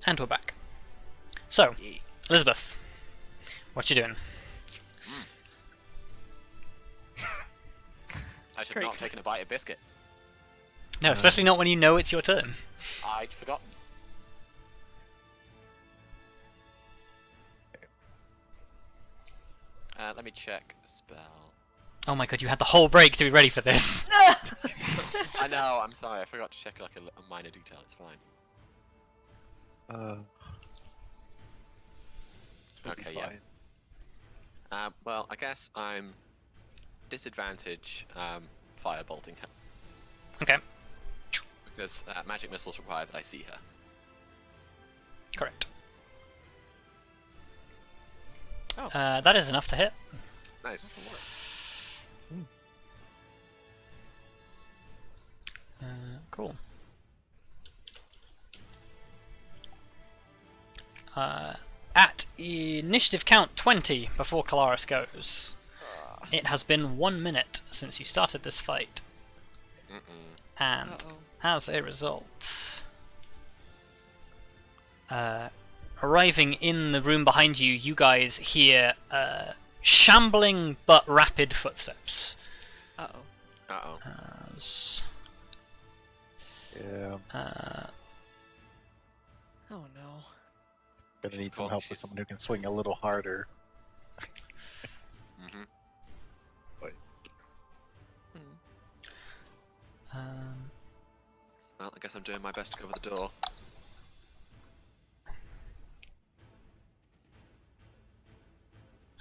And we're back. So, Elizabeth, what you doing? I should not have taken a bite of biscuit. No, especially not when you know it's your turn. I'd forgotten. Let me check a spell. Oh my god, you had the whole break to be ready for this. I know, I'm sorry, I forgot to check like a minor detail, it's fine. Okay, yeah. Well, I guess I'm disadvantage firebolting her. Okay, Because magic missiles require that I see her. correct. Oh. That is enough to hit. Nice. Cool. At initiative count 20 before Kelariis goes. It has been 1 minute since you started this fight. And as a result, arriving in the room behind you, you guys hear shambling but rapid footsteps. Uh-oh. As Yeah. Oh no. Gonna She's need some cold, help with she's- someone who can swing a little harder. Mm-hmm. Well, I guess I'm doing my best to cover the door.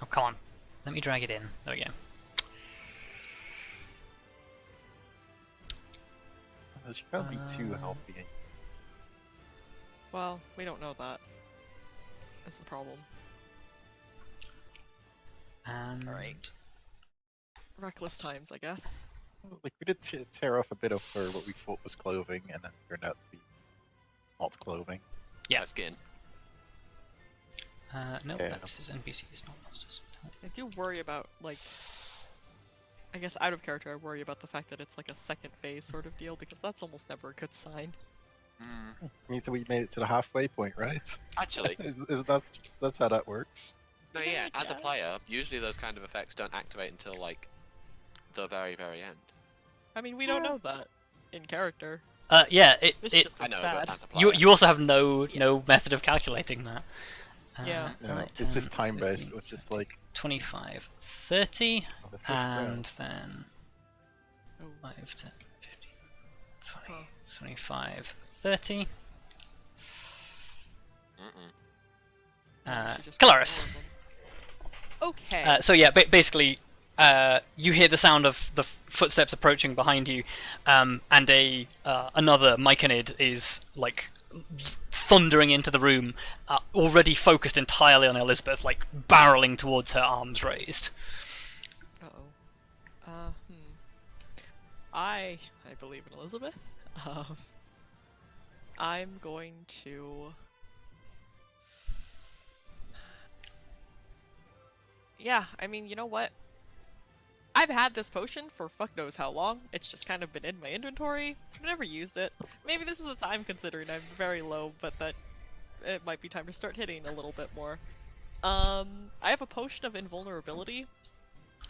oh, come on. Let me drag it in. There we go. She can't be too healthy. Well, we don't know that. That's the problem. Alright. Reckless times, I guess. Like, we did tear off a bit of her what we thought was clothing, and then it turned out to be not clothing. Yeah. Her skin. No, Yeah. this is NPCs, not monsters. I do worry about, like... I guess out of character, I worry about the fact that it's like a second phase sort of deal, because that's almost never a good sign. Means that we made it to the halfway point, right? Actually, That's how that works. no, Yeah, yeah, I as a guess. player, usually those kind of effects don't activate until, like, the very, very end. I mean, we don't know that in character. Yeah, This it just I looks know, bad. but as a player... you also have no method of calculating that. Yeah. No, right, it's just 10, time based. 15, It's just like 25, 30, on the fifth and round. then Oh. 5, 10, 15, 20, Huh. 25, 30. She just Kelariis. got more of them. Okay. So yeah, basically, you hear the sound of the footsteps approaching behind you, and another Myconid is like thundering into the room, already focused entirely on Elizabeth, like barreling towards her, arms raised. Uh-oh. I believe in Elizabeth. I'm going to... Yeah, I mean, you know what? I've had this potion for fuck knows how long. It's just kind of been in my inventory. I've never used it. Maybe this is a time considering I'm very low, but that it might be time to start hitting a little bit more. I have a potion of invulnerability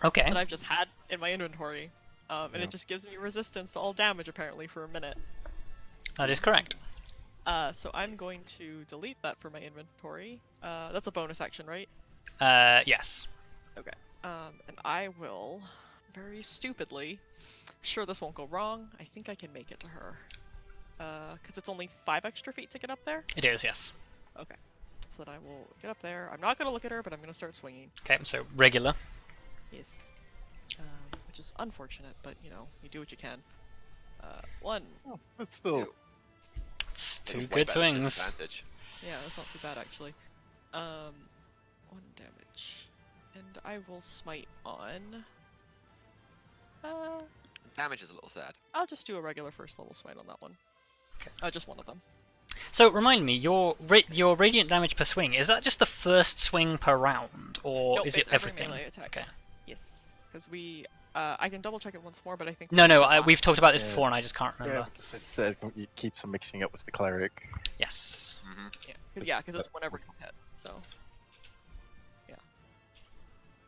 Okay. that I've just had in my inventory. And Yeah. it just gives me resistance to all damage apparently for a minute. That is correct. So I'm going to delete that from my inventory. That's a bonus action, right? Yes. Okay. And I will, very stupidly, sure this won't go wrong, I think I can make it to her. Because it's only 5 extra feet to get up there? It is, yes. Okay. So then I will get up there. I'm not going to look at her, but I'm going to start swinging. Okay, so regular. Yes. Which is unfortunate, but, you know, you do what you can. 1. Oh, that's still. Two. It's It's two way good better than swings. disadvantage. Yeah, that's not too bad, actually. 1 damage. And I will smite on... Damage is a little sad. I'll just do a regular first level smite on that one. Okay. Just one of them. So remind me, your radiant damage per swing, is that just the first swing per round, or Nope, is it's it every everything? melee attack. Okay. Yes. Because we... I can double check it once more, but I think... No, no, we we've talked about this Yeah. before, and I just can't Yeah, remember. because it says it keeps on mixing up with the cleric. Yes. Mm-hmm. Because it's whenever you hit. So. Yeah.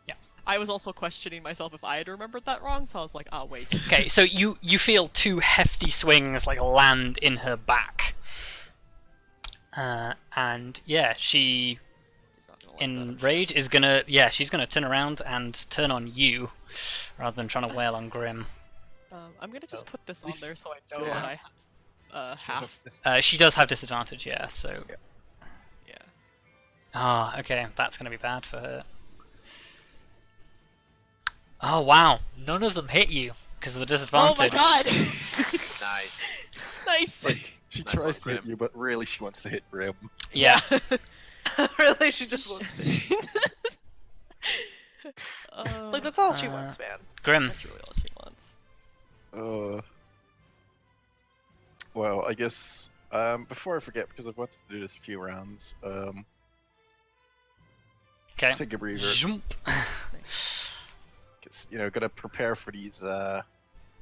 Yeah. I was also questioning myself if I had remembered that wrong, so I was like, oh wait. Okay, so you feel 2 hefty swings like land in her back. And yeah, she He's not gonna like in that, I'm sure. rage is gonna she's gonna turn around and turn on you rather than trying to wail on Grim. I'm gonna just Oh. put this on there so I know Yeah. that I have. She does have disadvantage, yeah. So Yeah. okay, that's gonna be bad for her. Oh wow, none of them hit you because of the Oh disadvantage. my god! Nice. Nice. Like, she Nice tries one, to hit Grim. you, but really she wants to hit Grim. Yeah. Really, she just wants to. Like, that's all she wants, man. Grim. That's really all she wants. Well, I guess before I forget, because I've wanted to do this a few rounds, Okay. take a breather. Jump. Because gotta prepare for these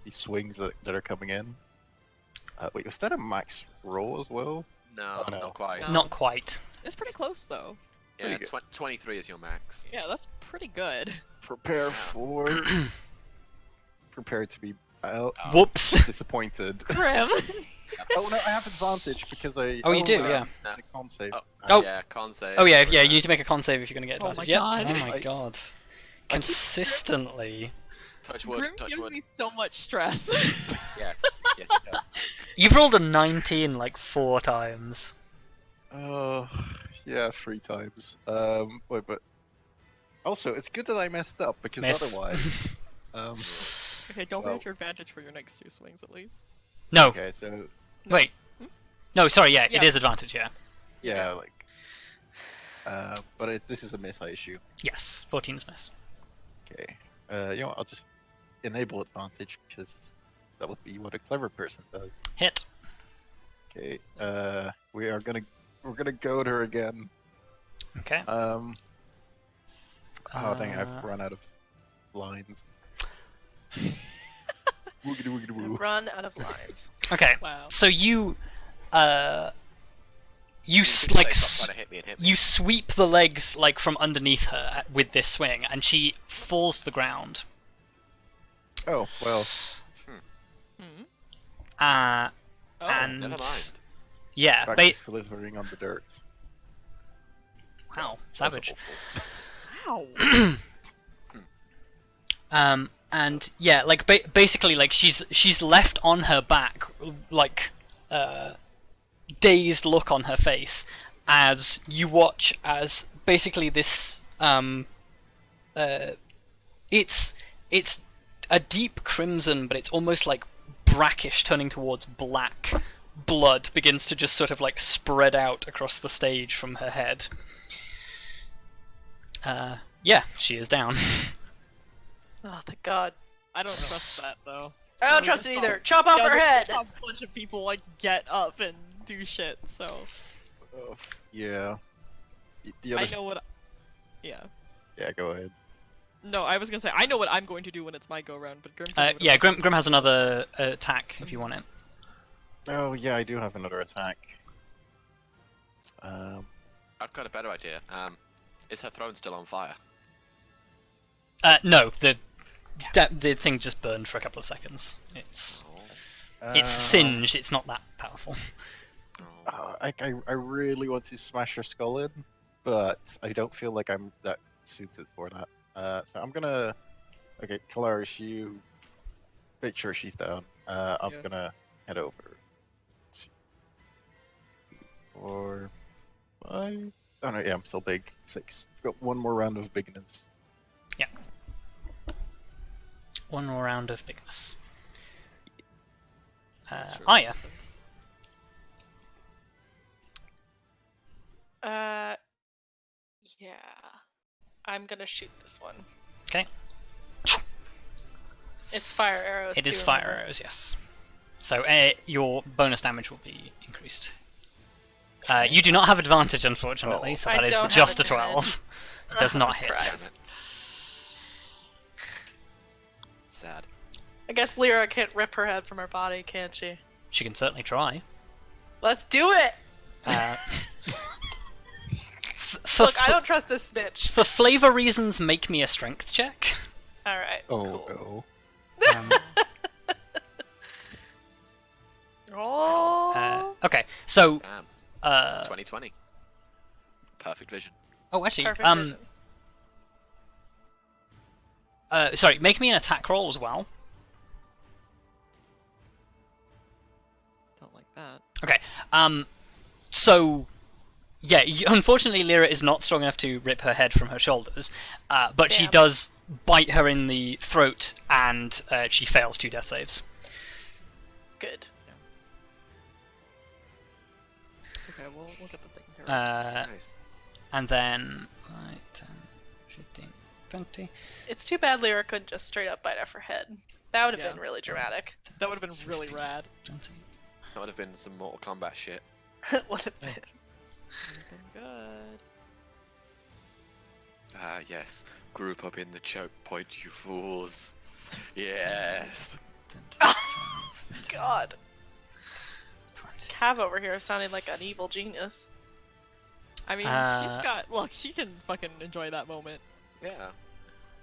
swings that are coming in. Wait, was that a max roll as well? No, Oh, no. not quite. No. Not quite. It's pretty close though. Yeah, Pretty 23 is your max. Yeah, that's pretty good. Prepare for. Prepare to be Whoops. disappointed. Grim. Oh no, I have advantage because I. Oh, you do, yeah. I can't save. Oh. Yeah, con save. Oh yeah, you need to make a con save if you're gonna get Oh advantage. my Yep. god. Oh my god. Consistently. Touch wood, Grim touch gives wood. me so much stress. Yes, yes it does. You've rolled a 19 like 4 times. Yeah, 3 times. Wait, but also it's good that I messed up because Miss. otherwise. Okay, don't Well. forget your advantage for your next 2 swings at least. No. Okay, so Wait. No, sorry. Yeah, it Yeah. is advantage. Yeah. yeah, like. But this is a miss, I issue. Yes. 14 is miss. Okay. You know what? I'll just enable advantage because that would be what a clever person does. Hit. Okay. We're gonna goad her again. Okay. Oh dang! I've Uh, run out of lines. Woogity woogity woo. Run out of lines. Okay. Wow. So you like Stop trying to hit me and hit me. you sweep the legs like from underneath her with this swing, and she falls to the ground. Oh well. Hmm. Oh, And Never mind. yeah, Back to slithering on the dirt. wow, That's savage. awful. Ow. And yeah, like basically, like she's left on her back, like dazed look on her face, as you watch as basically this it's a deep crimson, but it's almost like brackish, turning towards black blood begins to just sort of like spread out across the stage from her head. Yeah, she is down. Oh, thank God. I don't trust that though. I don't We trust just it either. saw- Chop off her head! A bunch of people like get up and do shit. So Yeah. The I other. know what. Yeah. Yeah, go ahead. No, I was gonna say I know what I'm going to do when it's my go round, but Grim. can do Yeah, whatever. Grim has another attack if you want it. Oh yeah, I do have another attack. I've got a better idea. Is her throne still on fire? No, the thing just burned for a couple of seconds. It's Oh. singed. It's not that powerful. Oh. I really want to smash her skull in, but I don't feel like I'm that suited for that. So I'm gonna. Okay, Kelariis, you make sure she's down. I'm Yeah. gonna head over. 2, 4, 5. Oh no, yeah, I'm still big. 6. I've got one more round of bigness. One more round of bigness. Sure Arya. happens. Yeah. I'm gonna shoot this one. Okay. It's fire arrows. It is too, fire remember? arrows, yes. So your bonus damage will be increased. You do not have advantage, unfortunately, Oh. so I that is don't have just a advantage. 12. It does not hit. Christ. Damn it. Sad. I guess Lyra can't rip her head from her body, can she? She can certainly try. Let's do it! Uh, Look, I don't trust this bitch. For flavor reasons, make me a strength check. All right. Oh Cool. no. Um, Oh. okay, so Damn. 2020. Perfect vision. oh, actually, Perfect vision. sorry, make me an attack roll as well. Don't like that. Okay, so yeah, unfortunately, Lyra is not strong enough to rip her head from her shoulders, but she Damn. does bite her in the throat, and she fails 2 death saves. Good. It's okay. We'll get this taken care of. Nice. And then 5, 10, 15, 20. It's too bad Lyra couldn't just straight up bite off her head. That would have Yeah. been really dramatic. That would have been really rad. 20. That would have been some Mortal Kombat shit. Would have been. Would have been good. Ah, yes. Group up in the choke point, you fools. Yes. God. 20. Cav over here sounding like an evil genius. I mean, she's got. Look, she can fucking enjoy that moment. Yeah.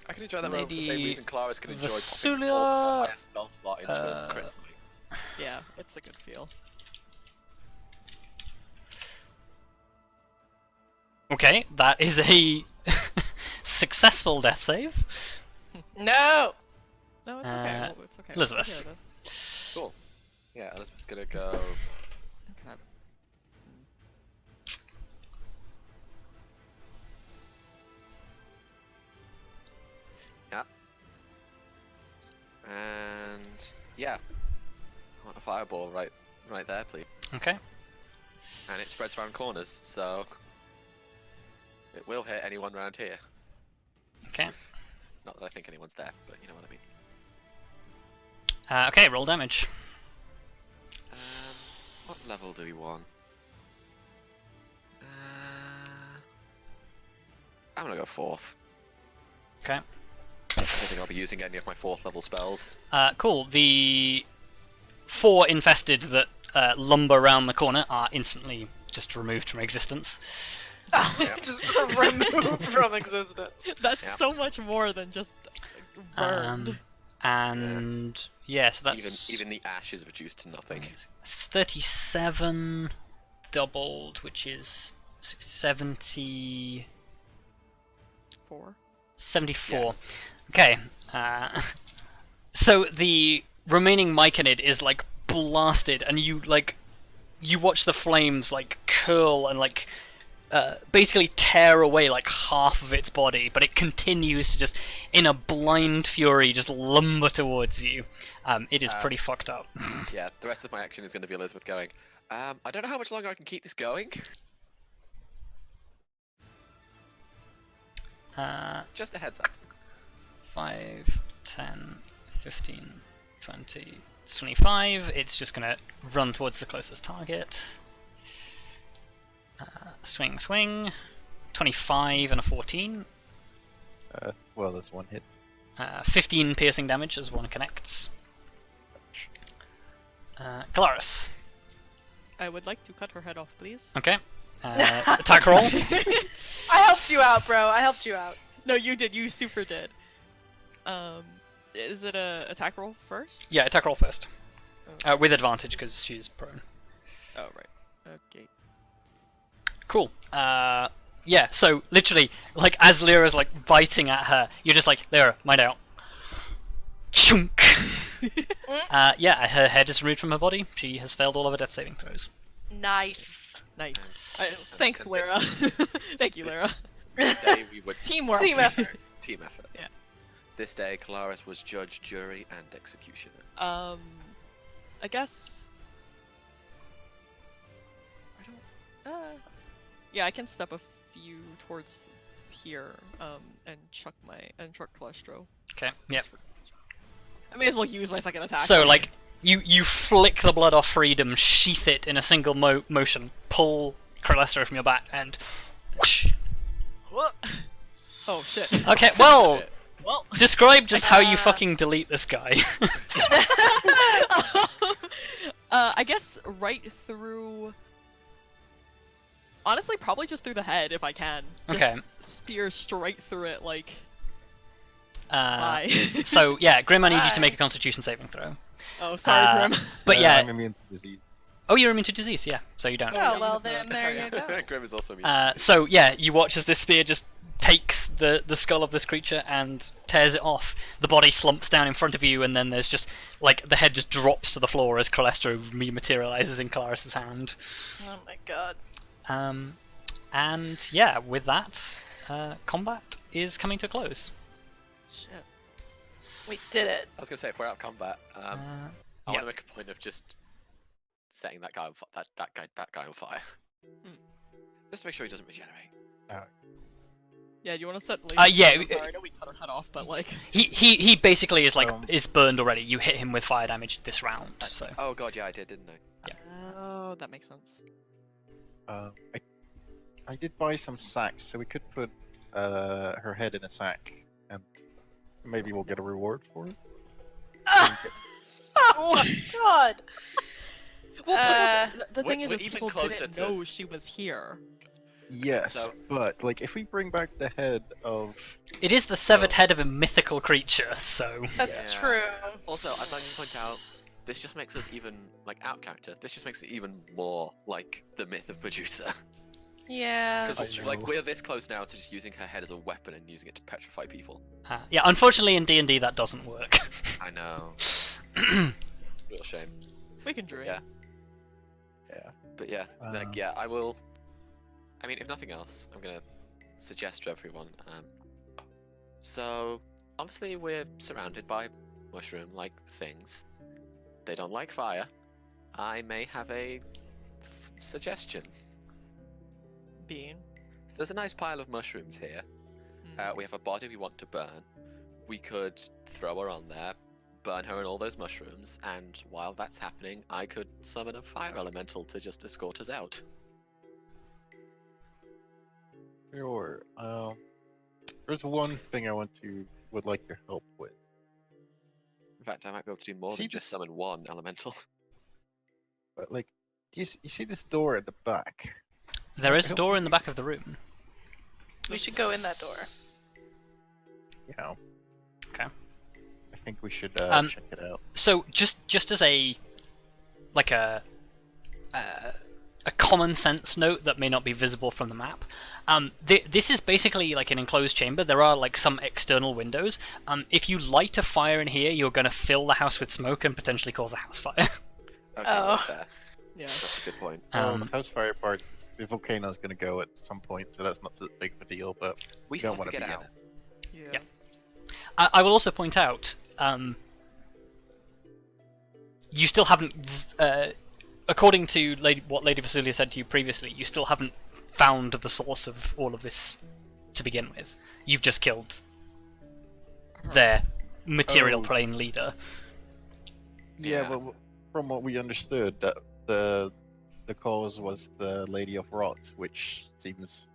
I can enjoy that moment for the same Lady reason Kelariis can enjoy popping Vasulia, all the highest spell slot into a crit smite. Yeah, it's a good feel. Okay, that is a successful death save. No. No, it's okay. It's okay. Elizabeth. We'll take care of this. Cool. Yeah, Elizabeth's gonna go. Can I- Yeah. And yeah. I want a fireball right there, please. Okay. And it spreads around corners, so it will hit anyone around here. Okay. Not that I think anyone's there, but you know what I mean. Okay, roll damage. What level do we want? I'm gonna go 4th. Okay. I don't think I'll be using any of my 4th level spells. Cool. The 4 infested that lumber around the corner are instantly just removed from existence. Just removed from existence. That's Yeah. so much more than just burned. And yeah, so that's Even the ash is reduced to nothing. 37 doubled, which is 70. 74. Yes. Okay. So the remaining Myconid is like blasted, and you watch the flames like curl and like basically tear away like half of its body, but it continues to just, in a blind fury, just lumber towards you. It is pretty fucked up. Yeah, the rest of my action is going to be Elizabeth going, I don't know how much longer I can keep this going. Just a heads up. 5, 10, 15, 20, 25. It's just gonna run towards the closest target. Swing, swing. 25 and a 14. Well, there's one hit. 15 piercing damage as one connects. Kelariis. I would like to cut her head off, please. Okay. Attack roll. I helped you out, bro. I helped you out. No, you did. You super did. Is it a attack roll first? Yeah, attack roll first. With advantage because she's prone. Oh right. Okay. Cool. Yeah, so literally, like, as Lyra's like biting at her, you're just like, Lyra, mind out. Chunk! Yeah, her head is removed from her body. She has failed all of her death saving throws. Nice. Nice. Thanks, Lyra. Thank you, Lyra. This day we would Teamwork. Team effort. Team effort. Yeah. This day, Kelariis was judge, jury, and executioner. I guess. I don't. Yeah, I can step a few towards here. And chuck Calestro. Okay, yeah. I may as well use my second attack. So, like, you flick the blood off Freedom, sheath it in a single motion, pull Calestro from your back, and whoosh. What? Oh shit. Okay, well, Shit. Well. describe just how you fucking delete this guy. I guess right through Honestly, probably just through the head if I can. Just Okay. spear straight through it, like. Uh, Bye. so yeah, Grim, I need you to Bye. make a Constitution saving throw. Oh, sorry, Grim. But yeah, I'm immune to disease. oh, you're immune to disease, yeah. So you don't. Oh, Oh, well, you have then the- there you go. Grim is also immune. So yeah, you watch as this spear just takes the skull of this creature and tears it off. The body slumps down in front of you, and then there's just like the head just drops to the floor as Calestro rematerializes in Kelariis' hand. Oh my god. And yeah, with that, combat is coming to a close. Shit. We did it. I was gonna say, if we're out of combat, I yeah. want to make a point of just setting that guy on that guy on fire. Just to make sure he doesn't regenerate. Yeah, do you want to set? Yeah, on fire? I know we cut her head off, but like. He basically is like Um, is burned already. You hit him with fire damage this round, so Oh god, yeah, I did, didn't I? Oh, that makes sense. I did buy some sacks, so we could put her head in a sack, and maybe we'll get a reward for it. Oh my god. Well, the thing we're is even people closer didn't to- know she was here. Yes, So- but like if we bring back the head of it is the severed Oh. head of a mythical creature. So That's Yeah. true. Also, I'd like to point out, this just makes us even like out character. This just makes it even more like the myth of Medusa. Yeah. Because I like know. we're this close now to just using her head as a weapon and using it to petrify people. yeah, unfortunately in D&D that doesn't work. I know. Real shame. We can dream. Yeah. yeah. But yeah, like Um, yeah, I will. I mean, if nothing else, I'm gonna suggest to everyone. So obviously we're surrounded by mushroom-like things. They don't like fire. I may have a suggestion. Being. So there's a nice pile of mushrooms here. We have a body we want to burn. We could throw her on there, burn her in all those mushrooms, and while that's happening, I could summon a fire elemental to just escort us out. Sure. There's one thing I would like your help with. In fact, I might be able to do more See than just this- summon one elemental. But like, you see this door at the back? There is I a don't door in the back of the room. We should go in that door. You know. Okay. I think we should check it out. So just as a like a common sense note that may not be visible from the map, this is basically like an enclosed chamber. There are like some external windows. If you light a fire in here, you're going to fill the house with smoke and potentially cause a house fire. Okay, Oh. fair. Yeah. That's a good point. Well, the house fire part, the volcano's going to go at some point, so that's not that big of a deal. But We we still don't have to want to get be out. in it. Yeah. Yeah. I will also point out, you still haven't, according to what Lady Vasulia said to you previously, you still haven't found the source of all of this to begin with. You've just killed their material Oh. plane leader. Yeah, Yeah. but from what we understood, that the cause was the Lady of Rot, which seems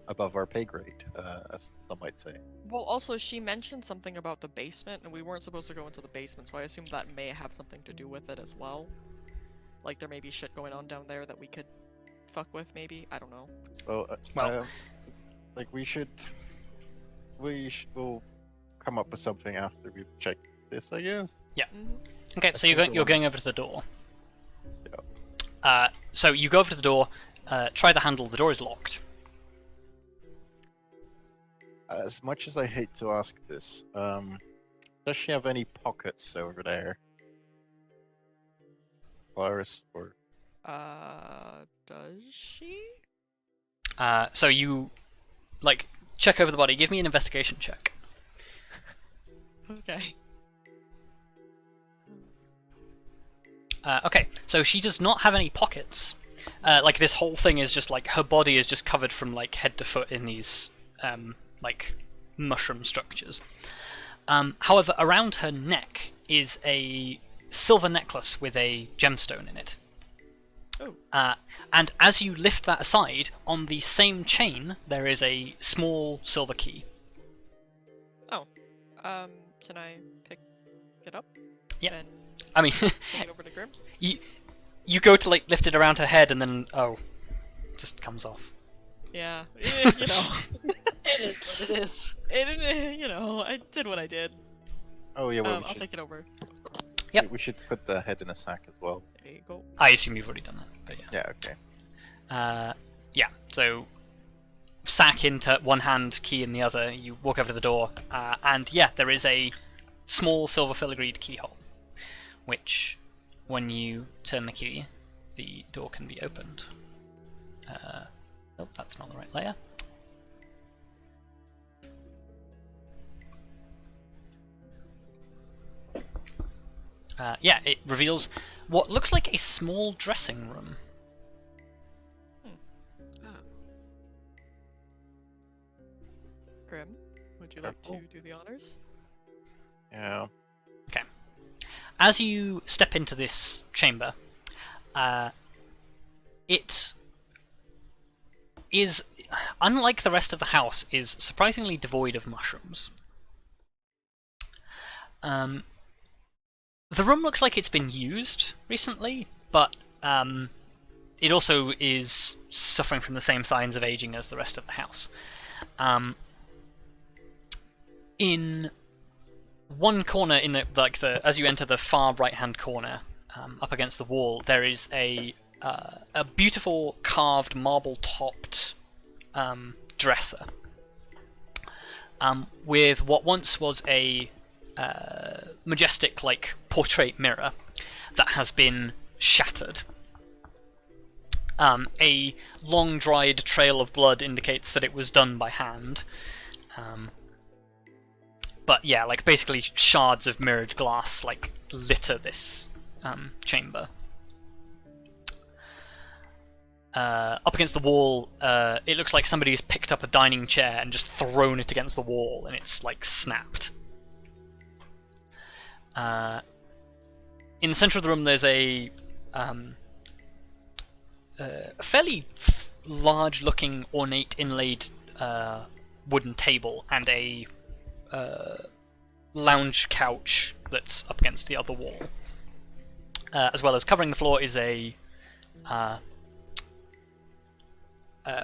above our pay grade, as some might say. Well, also she mentioned something about the basement, and we weren't supposed to go into the basement, so I assume that may have something to do with it as well. Like there may be shit going on down there that we could fuck with, maybe. I don't know. Well, Well- like we'll come up with something after we've checked this, I guess. Okay, so you're think you're the going over to the door. So you go over to the door, try the handle. The door is locked. As much as I hate to ask this, does she have any pockets over there? Claris, or Does she? So you like check over the body. Give me an investigation check. Okay. Okay, so she does not have any pockets. Like this whole thing is just like her body is just covered from like head to foot in these like mushroom structures. However, around her neck is a silver necklace with a gemstone in it. Oh. And as you lift that aside, on the same chain there is a small silver key. Can I pick it up? Yeah. And I mean, bring it over to Grim? you go to like lift it around her head and then it just comes off. Yeah, you know, It is what it is. you know, I did what I did. Oh yeah, well, I'll take it over. Yep. we should put the head in a sack as well. There you go. I assume you've already done that, but yeah. Yeah, okay. Yeah, so sack into one hand, key in the other, you walk over to the door, and yeah, there is a small silver filigreed keyhole, which, when you turn the key, the door can be opened. Oh, that's not the right layer. Yeah, it reveals what looks like a small dressing room. Grim, would you like to do the honors? Yeah. Okay. As you step into this chamber, it is, unlike the rest of the house, is surprisingly devoid of mushrooms. The room looks like it's been used recently, but it also is suffering from the same signs of aging as the rest of the house. In one corner, in the as you enter the far right-hand corner, up against the wall, there is a beautiful carved marble-topped dresser with what once was a majestic, like, portrait mirror that has been shattered. A long-dried trail of blood indicates that it was done by hand. But yeah, like, basically shards of mirrored glass, like, litter this chamber. Up against the wall, it looks like somebody's picked up a dining chair and just thrown it against the wall, and it's, like, snapped. In the center of the room, there's a fairly large-looking, ornate, inlaid wooden table and a lounge couch that's up against the other wall. As well as covering the floor is a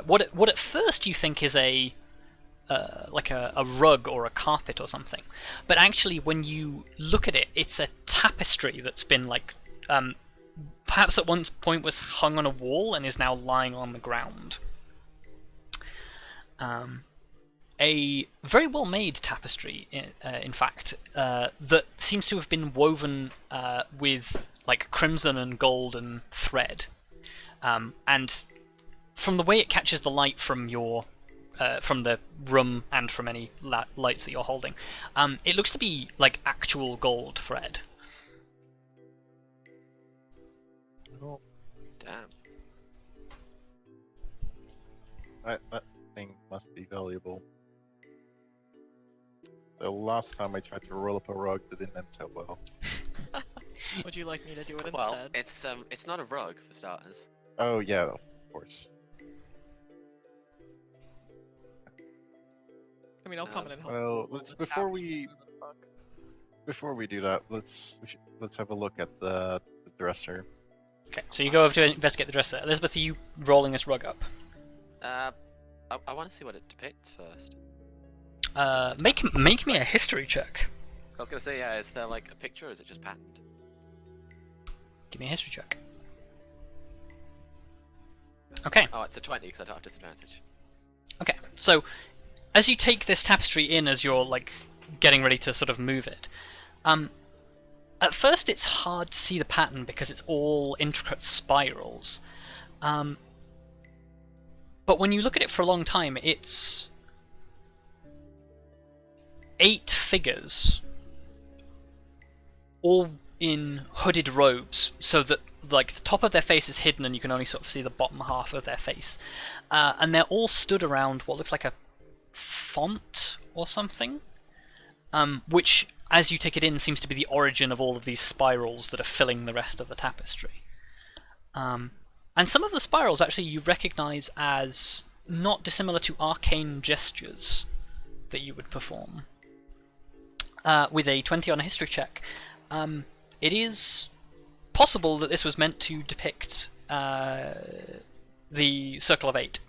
what at first you think is a like a rug or a carpet or something, but actually when you look at it, it's a tapestry that's been, like, perhaps at one point was hung on a wall and is now lying on the ground. A very well-made tapestry, in fact, that seems to have been woven with, like, crimson and golden thread, and from the way it catches the light from your from the room and from any lights that you're holding, it looks to be like actual gold thread. Oh, Damn. that thing must be valuable. The last time I tried to roll up a rug, that didn't end so well. Would you like me to do it Well, instead? it's not a rug for starters. Oh yeah, of course. I mean, I'll come in and help. Well, let's before we do that, let's have a look at the dresser. Okay, so you go over to investigate the dresser. Elizabeth, are you rolling this rug up? I want to see what it depicts first. Make me a history check. I was gonna say, yeah, is there like a picture or is it just patterned? Give me a history check. Okay. Oh, it's a 20 because I don't have disadvantage. Okay, so as you take this tapestry in, as you're, like, getting ready to sort of move it, at first it's hard to see the pattern because it's all intricate spirals. But when you look at it for a long time, it's 8 figures, all in hooded robes, so that, like, the top of their face is hidden and you can only sort of see the bottom half of their face. And they're all stood around what looks like a font or something, which, as you take it in, seems to be the origin of all of these spirals that are filling the rest of the tapestry. And some of the spirals, actually, you recognise as not dissimilar to arcane gestures that you would perform. With a 20 on a history check, it is possible that this was meant to depict the Circle of Eight.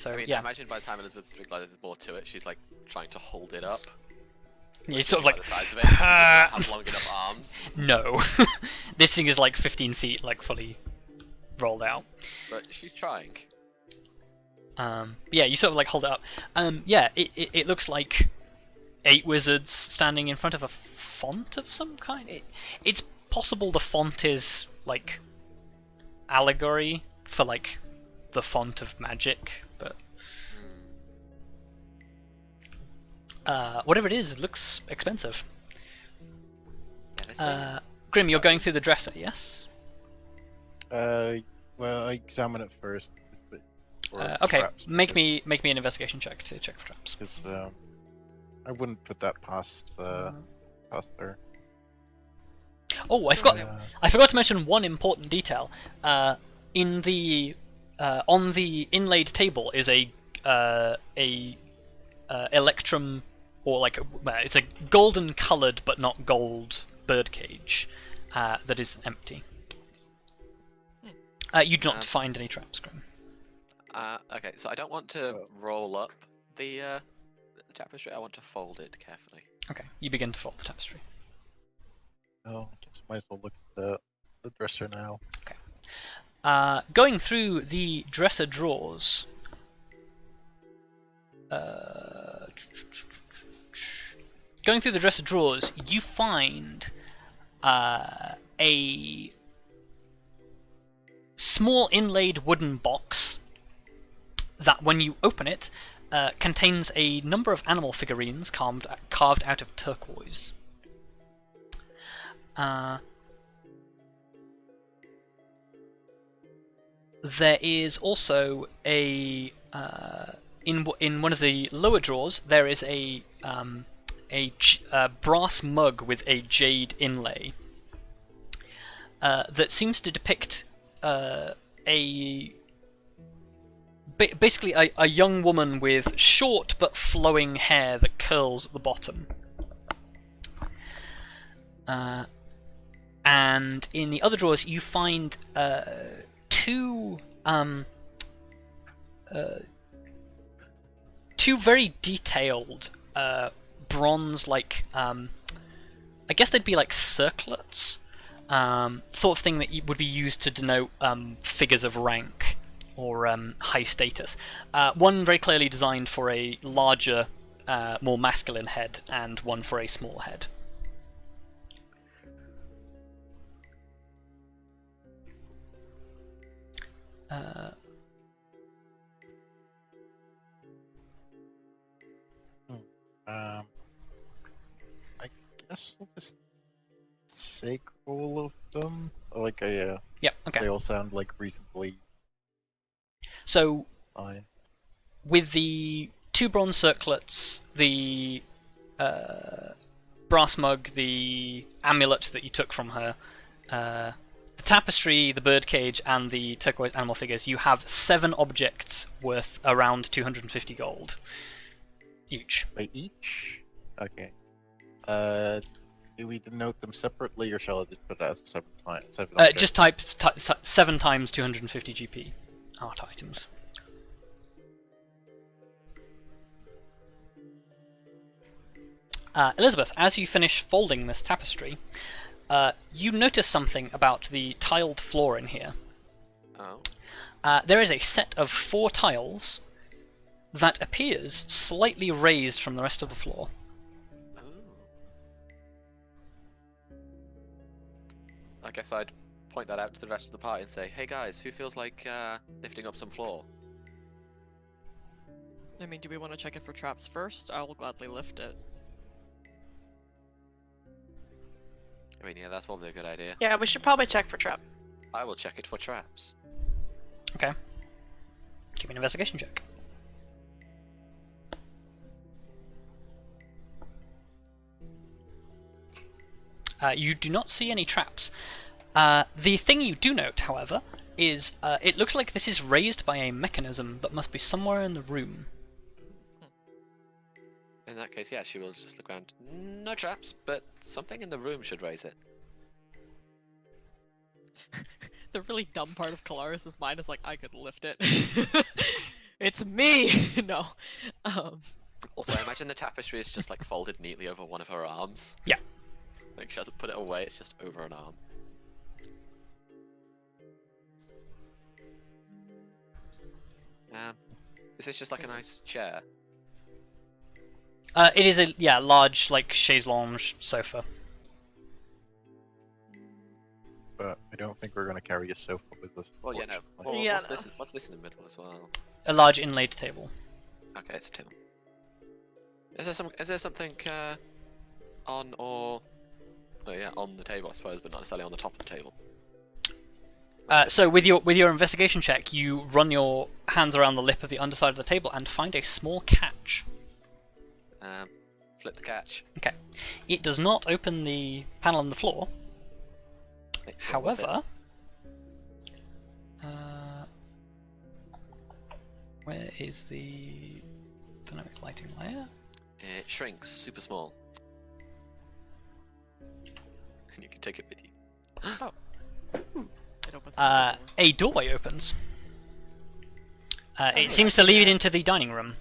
So I mean, I yeah, imagine by the time Elizabeth's realised there's more to it, she's like trying to hold it up. you sort of by like the sides of it. She doesn't have long enough arms, no. This thing is like 15 feet, like fully rolled out. but she's trying. Yeah, you sort of like hold it up. Yeah, it looks like 8 wizards standing in front of a font of some kind. It's possible the font is like allegory for like the font of magic, but whatever it is, it looks expensive. Yeah, this thing. Grim, you're going through the dresser, yes? Well, I examine it first. Okay, make me an investigation check to check for traps. Because I wouldn't put that past her. Oh, I forgot to mention one important detail. In the on the inlaid table is a electrum, or like it's a golden coloured but not gold birdcage that is empty. You do not find any traps, Grim. Okay, so I don't want to roll up the tapestry. I want to fold it carefully. Okay, you begin to fold the tapestry. Oh, I guess I might as well look at the dresser now. Going through the dresser drawers. Going through the dresser drawers, you find a small inlaid wooden box that, when you open it, contains a number of animal figurines carved out of turquoise. There is also a in one of the lower drawers there is a brass mug with a jade inlay that seems to depict basically a young woman with short but flowing hair that curls at the bottom. And in the other drawers you find two very detailed bronze, like I guess they'd be like circlets, sort of thing that would be used to denote figures of rank or high status. One very clearly designed for a larger, more masculine head, and one for a small head. I guess I'll just take all of them. Like Yeah, okay. they all sound like reasonably So, fine. with the 2 bronze circlets, the brass mug, the amulet that you took from her, the tapestry, the birdcage, and the turquoise animal figures, you have 7 objects worth around 250 gold each. By each? Okay. Do we denote them separately, or shall I just put it as 7 times? Just type 7 times 250 GP art items. Elizabeth, as you finish folding this tapestry, you notice something about the tiled floor in here. Oh. There is a set of 4 tiles that appears slightly raised from the rest of the floor. Oh. I guess I'd point that out to the rest of the party and say, "Hey guys, who feels like lifting up some floor?" I mean, do we want to check it for traps first? I will gladly lift it. I mean, yeah, that's probably a good idea. Yeah, we should probably check for trap. I will check it for traps. Okay. Give me an investigation check. You do not see any traps. The thing you do note, however, is it looks like this is raised by a mechanism that must be somewhere in the room. In that case, yeah, she will just look around. No traps, but something in the room should raise it. The really dumb part of Kelariis' mind is like, I could lift it. It's me. No. Also, I imagine the tapestry is just like folded neatly over one of her arms. Yeah. Like she doesn't put it away; it's just over an arm. Is this just like a nice chair? It is a large like chaise lounge sofa. But I don't think we're going to carry a sofa with us. Well, yeah, no. unfortunately. Well, Yeah, what's no. this? What's this in the middle as well? A large inlaid table. Okay, it's a table. Is there something on or? Oh yeah, on the table, I suppose, but not necessarily on the top of the table. So with your investigation check, you run your hands around the lip of the underside of the table and find a small catch. Flip the catch. Okay. It does not open the panel on the floor. Next door with it. However, where is the dynamic lighting layer? It shrinks, super small. And you can take it with you. Oh. It opens up the door. A doorway opens. It seems to lead into the dining room.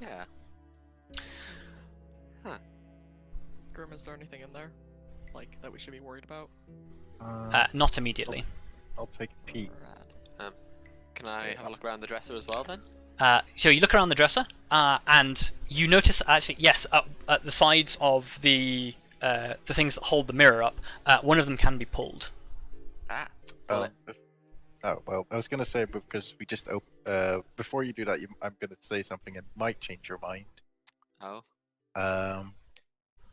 Yeah. Huh. Grim, is there anything in there? Like, that we should be worried about? Not immediately. I'll take a peek. Rad. Can I have a look around the dresser as well then? So you look around the dresser, and you notice actually, yes, at the sides of the things that hold the mirror up, one of them can be pulled. Ah. Oh, Bullet. well, I was going to say, because we just before you do that, I'm going to say something that might change your mind. Oh.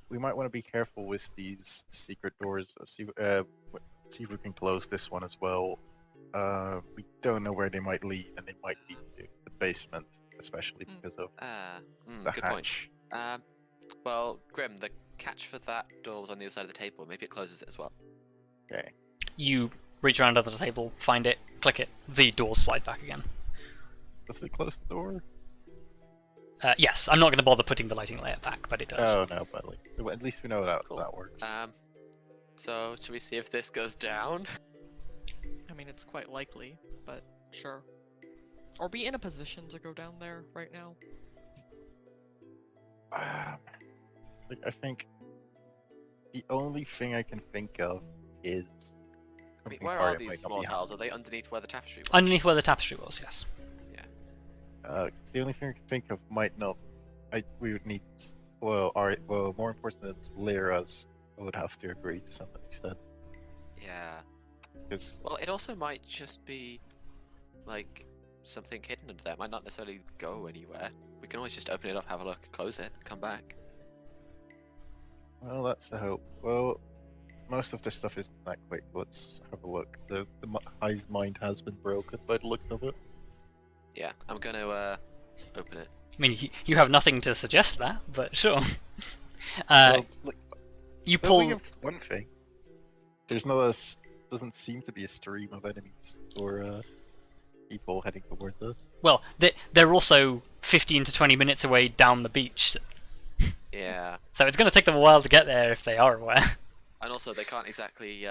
We might want to be careful with these secret doors. See if we can close this one as well. We don't know where they might lead, and they might lead to the basement, especially because of the Good hatch. point. Well, Grim, the catch for that door was on the other side of the table. Maybe it closes it as well. Okay. You reach around under the table, find it, click it, the doors slide back again. Does it close the door? Yes, I'm not going to bother putting the lighting layer back, but it does. Oh no, but at least we know that Cool. that works. So should we see if this goes down? I mean, it's quite likely, but sure. Are we in a position to go down there right now? I think the only thing I can think of is. I mean, something where Arya are these might not small be tiles? Are they underneath where the tapestry was? Underneath where the tapestry was, yes. The only thing I can think of might not. We would need. Well, more important, Lyra's would have to agree to some extent. Yeah. Because Well, it also might just be like something hidden under there. It might not necessarily go anywhere. We can always just open it up, have a look, close it, come back. well, that's the hope. Well, most of this stuff isn't that quick. Let's have a look. The hive mind has been broken by the looks of it. Yeah, I'm gonna open it. I mean, you have nothing to suggest that, but sure. Well, look, You well, we pull. have one thing. There's no doesn't seem to be a stream of enemies or people heading towards us. Well, they're also 15 to 20 minutes away down the beach, Yeah. so it's going to take them a while to get there if they are aware. And also, they can't exactly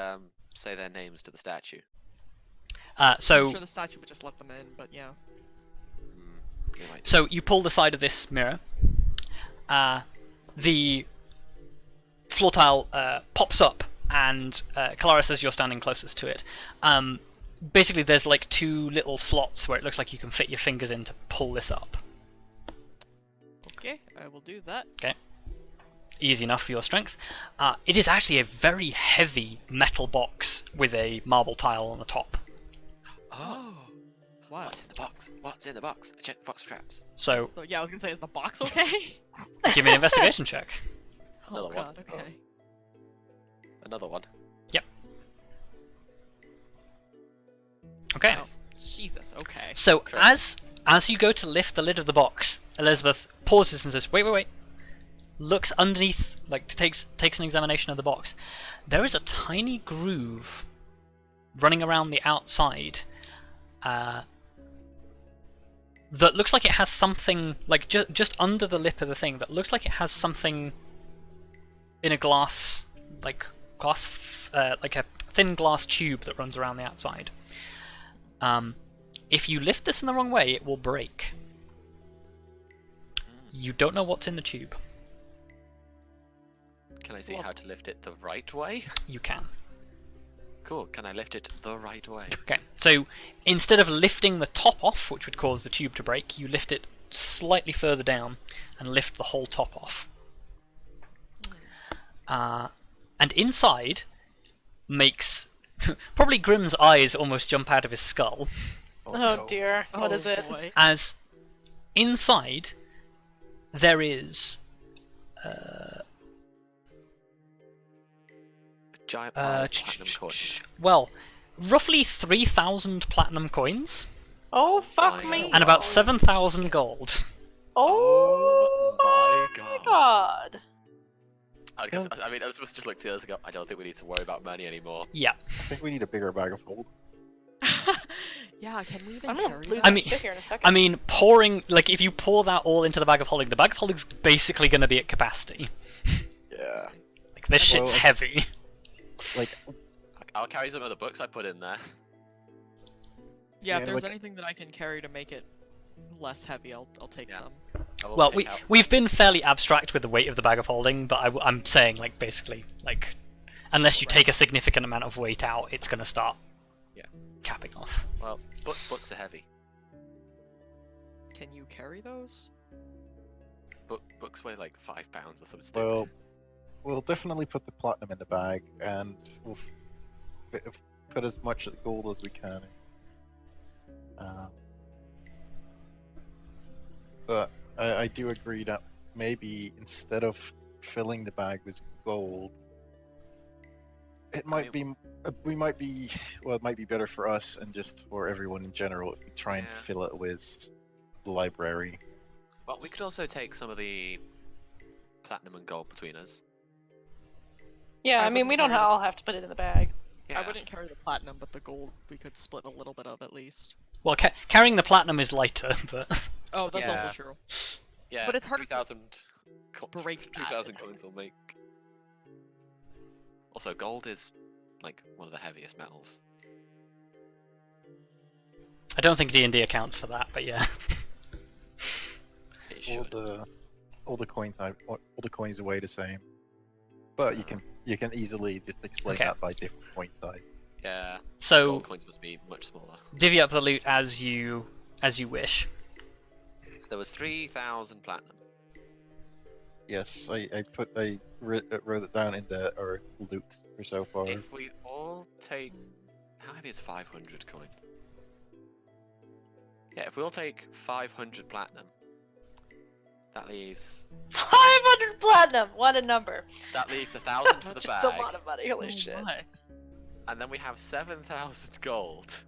say their names to the statue. So I'm sure the statue would just let them in, but yeah. They might do. So you pull the side of this mirror. The floor tile pops up, and Kelariis, as you're standing closest to it, basically there's like two little slots where it looks like you can fit your fingers in to pull this up. Okay, I will do that. Easy enough for your strength. It is actually a very heavy metal box with a marble tile on the top. Oh! Wow. What's in the box? What's in the box? I checked the box traps. So Yeah, I was gonna say, is the box okay? give me an investigation check. Another Oh one. god, okay. Another one. Okay. Oh, Jesus, okay. So Correct. as you go to lift the lid of the box, Elizabeth pauses and says, "Wait." Looks underneath, like takes an examination of the box. There is a tiny groove running around the outside that looks like it has something, like just under the lip of the thing, that looks like it has something in a glass, like a thin glass tube that runs around the outside. If you lift this in the wrong way, it will break. You don't know what's in the tube. Can I see how to lift it the right way? You can. Cool. Can I lift it the right way? Okay, so instead of lifting the top off, which would cause the tube to break, you lift it slightly further down and lift the whole top off. And inside makes probably Grim's eyes almost jump out of his skull, Oh no. dear, what is it? Boy. as inside there is A giant pile of platinum coins. well, roughly 3,000 platinum coins Oh fuck my me! and about 7,000 gold. Oh my god. god! I mean, I was supposed to just look 2 years ago. I don't think we need to worry about money anymore. Yeah, I think we need a bigger bag of hold. Yeah, can we even I'm gonna carry lose that? I my mean- shit here in a second. I mean, pouring, like, if you pour that all into the bag of holding, the bag of holding's basically going to be at capacity. Yeah. Like, this shit's Well, heavy. Like, I'll carry some of the books I put in there. Yeah, if Yeah, there's like- anything that I can carry to make it less heavy, I'll take Yeah. some. I will Well, take out we've been fairly abstract with the weight of the bag of holding, but I'm saying, like, basically, like, unless you take a significant amount of weight out, it's going to start Yeah. capping off. Well, books are heavy. Can you carry those? Books weigh like 5 pounds or something stupid. well, we'll definitely put the platinum in the bag, and we'll put as much gold as we can. But I do agree that maybe instead of filling the bag with gold, it might be we might be well, it might be better for us and just for everyone in general if we try and Yeah. fill it with the library. Well, we could also take some of the platinum and gold between us. Yeah, I I mean, we wouldn't don't carry the- all have to put it in the bag. Yeah. I wouldn't carry the platinum, but the gold we could split a little bit of at least. Well, carrying the platinum is lighter, but Oh, that's Yeah. also true. Yeah, But it's harder to 3,000 break that, 3,000 isn't coins will make. Also, gold is like one of the heaviest metals. I don't think D&D accounts for that, but yeah. It should. All the coins weigh the same, but you can easily just explain Okay. that by different coin size. Yeah. So, Gold coins must be much smaller. divvy up the loot as you wish. So there was 3,000 platinum. Yes, I wrote it down in our loot for so far. If we all take, how heavy is 500 coins? Yeah, if we all take 500 platinum, that leaves 500 platinum! What a number! 1,000 for the Just bag, a lot of money, holy Oh shit. my. and then we have 7,000 gold.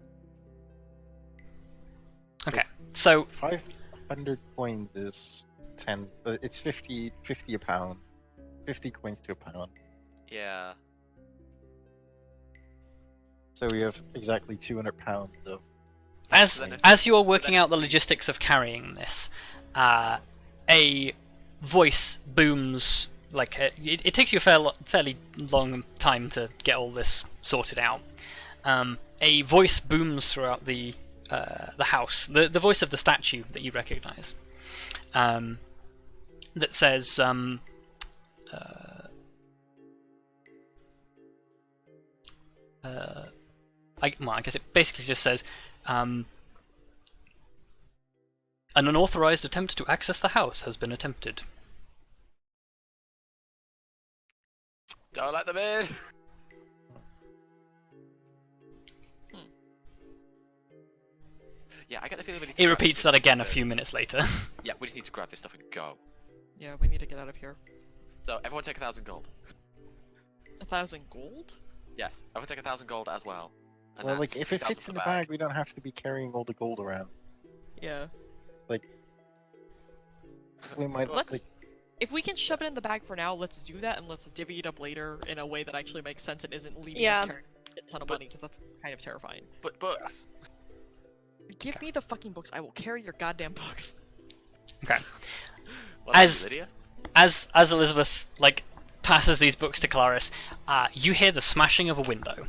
Okay, so 500 coins is 10. It's 50 a pound. 50 coins to a pound. Yeah. So we have exactly 200 pounds of. as then if- as you are so working then out the if we- logistics of carrying this, a voice booms. Like it takes you a fairly long time to get all this sorted out. A voice booms throughout the house. The voice of the statue that you recognise. That says, I guess it basically just says, an unauthorized attempt to access the house has been attempted. Don't let them in! Yeah, I get the feeling we need to It grab repeats this that again a stuff few minutes later. Yeah, we just need to grab this stuff and go. Yeah, we need to get out of here. So, everyone take 1,000 gold. 1,000 gold? Yes, everyone take 1,000 gold as well. And Well, that's like if it 3,000 fits for in the bag, we don't have to be carrying all the gold around. Yeah. We might Let's. like, If we can shove it in the bag for now, let's do that and let's divvy it up later in a way that actually makes sense and isn't leaving Yeah. us carrying a ton of But- money, because that's kind of terrifying. But books! Give me the fucking books. I will carry your goddamn books. Okay. Well, As- thank you, Lydia. As Elizabeth passes these books to Kelariis, you hear the smashing of a window,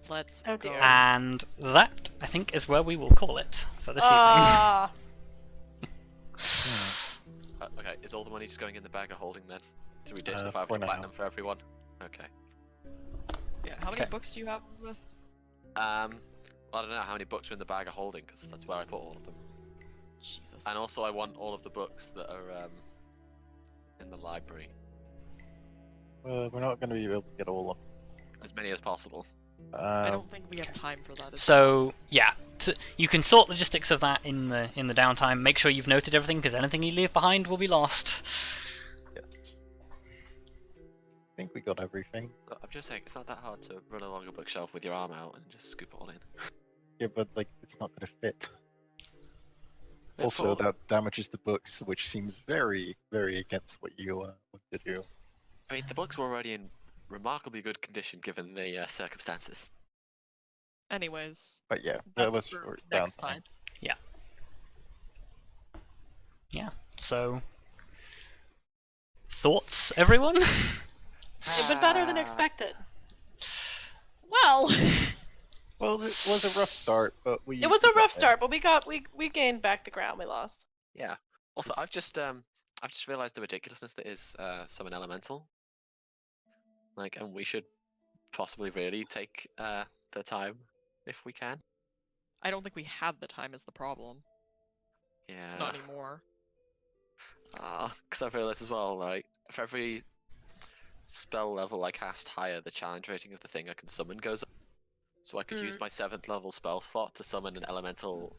Let's Oh go. dear. and that I think is where we will call it for this evening. Ah, Okay, is all the money just going in the bag of holding then? Should we ditch the For 500 now. platinum for everyone? Okay. Yeah, how many Okay. books do you have, Elizabeth? I don't know how many books are in the bag of holding, because that's where I put all of them. Jesus. And also I want all of the books that are in the library. Well, we're not going to be able to get all of As many as possible. them. I don't think we have time for that. So yeah, you can sort logistics of that in the downtime. Make sure you've noted everything, because anything you leave behind will be lost. Yes. I think we got everything. But I'm just saying, it's not that hard to run along a bookshelf with your arm out and just scoop it all in. Yeah, but like it's not going to fit. Yeah, Also, but- that damages the books, which seems very, very against what you want to do. I mean, the books were already in remarkably good condition given the circumstances. Anyways, But yeah, that that's was for for next downtime. time. Yeah. So thoughts, everyone? It went better than expected. Well, Well, it was a rough start, but we. It was a we got rough there. start, but we gained back the ground we lost. Yeah. Also, I've just realised the ridiculousness that is summon elemental. Like, and we should possibly really take the time if we can. I don't think we have the time is the problem. Yeah. Not anymore. Because I've realised as well, like, for every spell level I cast higher, the challenge rating of the thing I can summon goes up. So I could use my 7th level spell slot to summon an elemental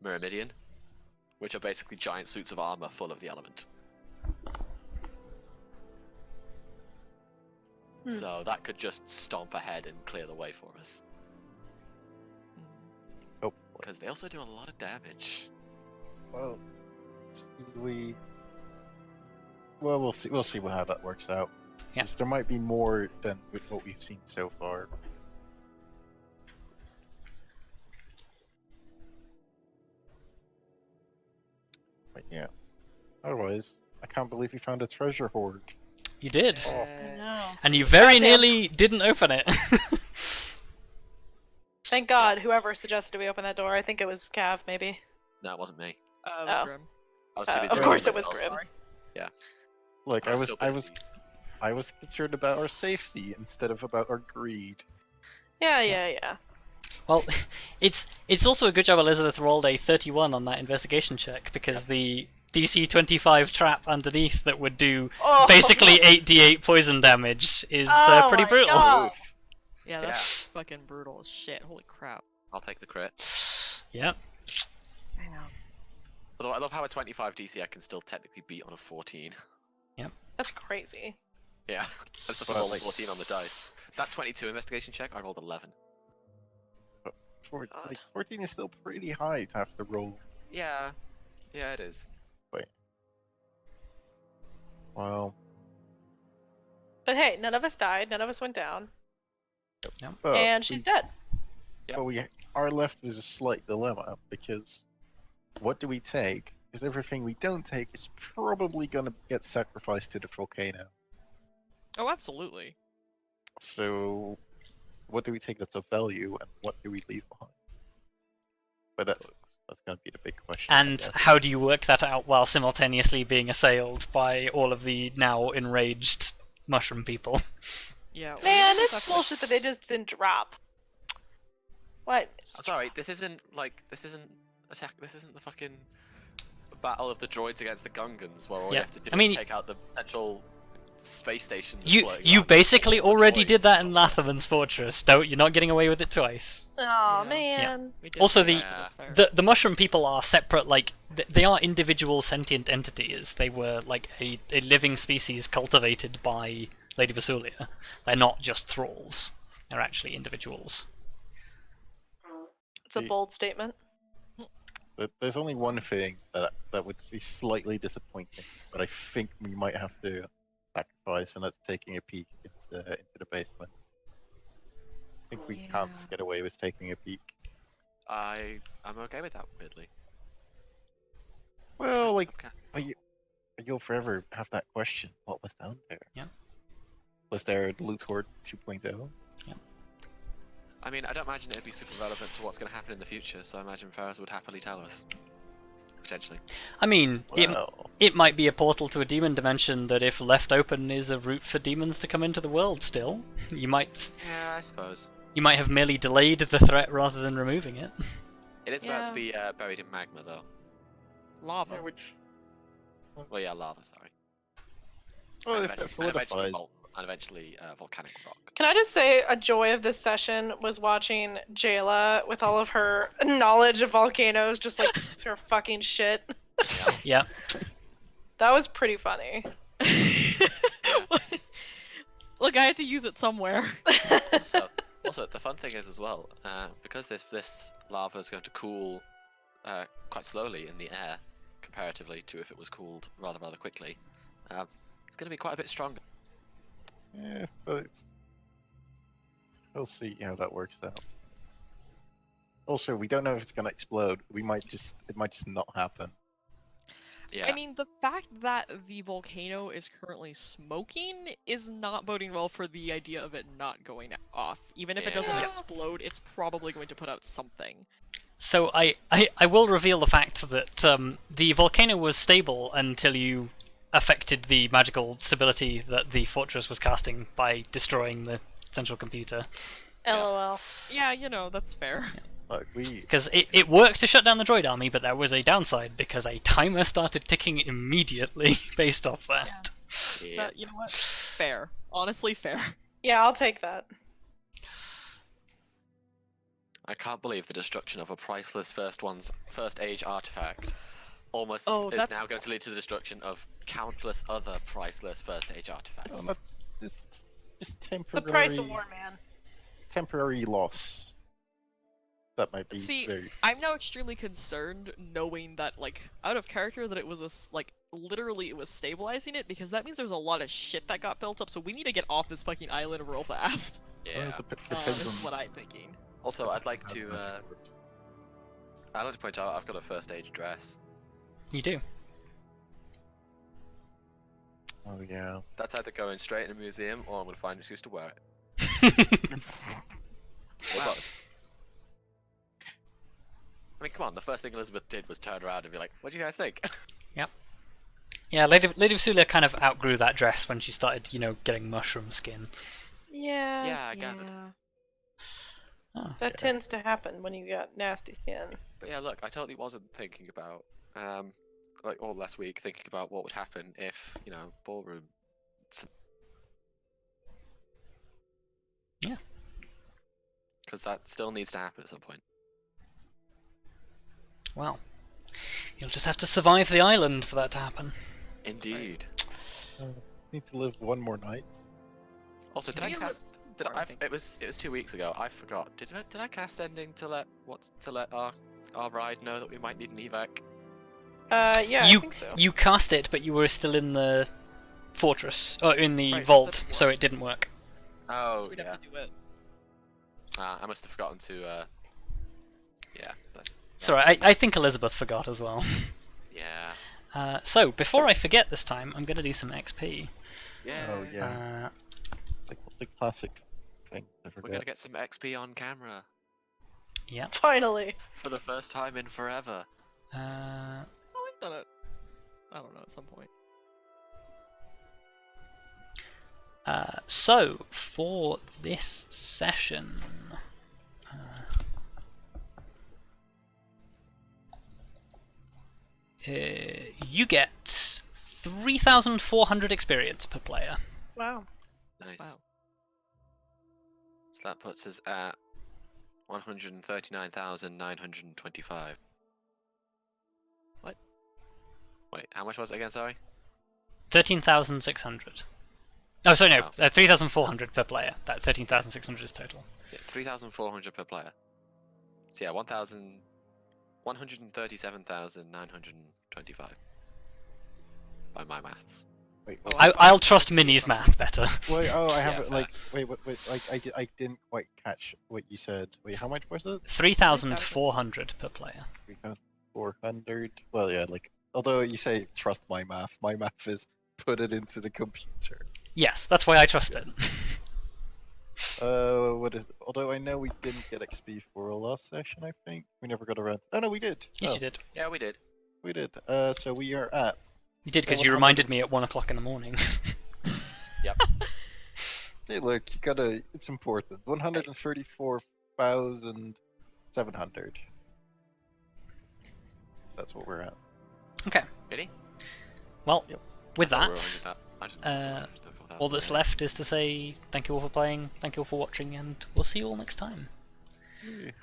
Myrmidian, which are basically giant suits of armor full of the element. So that could just stomp ahead and clear the way for us. Hopefully. Because they also do a lot of damage. Well, we. Well, we'll see. We'll see how that works out. Yeah. 'Cause there might be more than what we've seen so far. But yeah. Otherwise, I can't believe you found a treasure hoard. You did, Oh. I know. and you very Goddamn. nearly didn't open it. Thank God, whoever suggested we open that door. I think it was Cav, maybe. No, it wasn't me. It was Oh. Grim. I was too busy Of rolling course it my was spells. Grim. Sorry. Like I was still busy. I was concerned about our safety instead of about our greed. Yeah. Well, it's also a good job Elizabeth rolled a 31 on that investigation check, because the DC 25 trap underneath that would do Oh. basically 8d8 poison damage is Oh pretty my brutal. God. Oof. Yeah, that's fucking brutal as shit. Holy crap. I'll take the crit. Yep. Although I love how a 25 DC I can still technically beat on a 14. That's crazy. Yeah, that's just a Well, roll like- 14 on the dice. That 22 investigation check, I rolled 11. God. 14 is still pretty high to have to roll. Yeah, it is. Well, But hey, none of us died. None of us went down, but and she's dead. Yep. we are left with a slight dilemma, because what do we take? Because everything we don't take is probably going to get sacrificed to the volcano. Oh, absolutely. So, what do we take that's of value, and what do we leave behind? But that's going to be the big question. I And guess. how do you work that out while simultaneously being assailed by all of the now enraged mushroom people? Yeah. well, Man, we it's have to- bullshit that they just didn't drop. What? I'm sorry, this isn't the fucking battle of the droids against the Gungans, where all Yeah. you have to do I mean, is take out the potential space station. that's You floating you around. basically All the already did droids that in stop them. Lathaman's fortress. You're not getting away with it twice. Oh Yeah. man. we did Also, do the- that, that's fair. The mushroom people are separate, like they are individual sentient entities. They were like a living species cultivated by Lady Vasulia. They're not just thralls. They're actually individuals. It's a bold statement. There's only one thing that would be slightly disappointing, but I think we might have to sacrifice, and that's taking a peek into the basement. I think we can't Yeah. get away with taking a peek. I'm okay with that, weirdly. Well, like, Okay. you'll forever have that question: what was down there? Yeah. Was there Loot Horde 2.0? I mean, I don't imagine it'd be super relevant to what's going to happen in the future, so I imagine Ferrous would happily tell us. potentially. I mean, Well, it might be a portal to a demon dimension that, if left open, is a route for demons to come into the world. Still, you might I suppose. have merely delayed the threat rather than removing it. It is about to Yeah. be buried in magma, though. Lava. yeah, which... Well, yeah, lava. Sorry. Well, and if that eventually solidifies... molten, and eventually volcanic rock. Can I just say a joy of this session was watching Jayla with all of her knowledge of volcanoes just like her fucking shit. Yeah. That was pretty funny. Look, I had to use it somewhere. Also, the fun thing is as well, because this lava is going to cool quite slowly in the air, comparatively to if it was cooled rather quickly, it's going to be quite a bit stronger. Yeah, but it's... We'll see how that works out. Also, we don't know if it's gonna explode. It might just not happen. Yeah. I mean, the fact that the volcano is currently smoking is not boding well for the idea of it not going off. Even if it doesn't Yeah. explode, it's probably going to put out something. So I will reveal the fact that the volcano was stable until you affected the magical stability that the fortress was casting by destroying the central computer. LOL. Yeah, you know, that's fair. Like Because it worked to shut down the droid army, but there was a downside because a timer started ticking immediately based off that. Yeah. But you know what? Fair. Honestly, fair. Yeah, I'll take that. I can't believe the destruction of a priceless first age artifact almost Oh, is that's- now going to lead to the destruction of countless other priceless first age artifacts. Oh, just It's the temporary. price of war, man. Temporary loss. That might be See, very... I'm now extremely concerned knowing that, like, out of character that it was literally it was stabilizing it, because that means there's a lot of shit that got built up, so we need to get off this fucking island real fast. Yeah. This is what I'm thinking. Also, I'd like to point out I've got a first age dress. You do. Oh yeah. That's either going straight in a museum or I'm going to find an excuse to wear it. Or both. I mean, come on, the first thing Elizabeth did was turn around and be like, what do you guys think? Yeah, Lady Vasulia kind of outgrew that dress when she started, getting mushroom skin. Yeah. Yeah, I gathered. Oh. That tends to happen when you got nasty skin. But yeah, look, I totally wasn't thinking about, all last week, thinking about what would happen if, ballroom. Yeah. Because that still needs to happen at some point. Well, you'll just have to survive the island for that to happen. Indeed. Need to live one more night. Also, did Can I we cast? Did Sorry, I? thank It was 2 weeks ago. I forgot. Did I cast sending to let our ride know that we might need an evac? Yeah, I think so. You cast it, but you were still in the fortress, or in the Right, vault, that's so it didn't work. Oh, So we'd yeah. have to do it. I must have forgotten to. Yeah. It's alright, I think Elizabeth forgot as well. Yeah. So, before I forget this time, I'm going to do some XP. Yeah. Oh yeah. Like the classic thing. I We're forget. gonna get some XP on camera Yeah. Finally. for the first time in forever. Uh, Oh, I've done it. I don't know, at some point. so, for this session... you get 3,400 experience per player. Wow. Nice. Wow. So that puts us at 139,925. What? Wait, how much was it again? Sorry. 13,600. Oh, sorry, no, Oh. 3,400 per player. That 13,600 is total. Yeah, 3,400 per player. So yeah, 137,925 by my maths. Wait, Oh, wait, I'll trust Minnie's math better. wait, oh, I have Yeah, it. Like, wait, like I didn't quite catch what you said. Wait, how much was it? 3,400 per player. 3,400. Well, yeah, like although you say trust my math is put it into the computer. Yes, that's why I trust it. What is? Although I know we didn't get XP for our last session. I think we never got around. Oh no, we did. Yes, oh. you did. Yeah, we did. We did. So we are at. You did, because Yeah, you 100. reminded me at 1 o'clock in the morning. Hey, look, you gotta. It's important. 134,700. That's what we're at. Okay. Really? Well, Yep. with I thought we were that, only I just thought all that's left is to say thank you all for playing, thank you all for watching, and we'll see you all next time. Yay.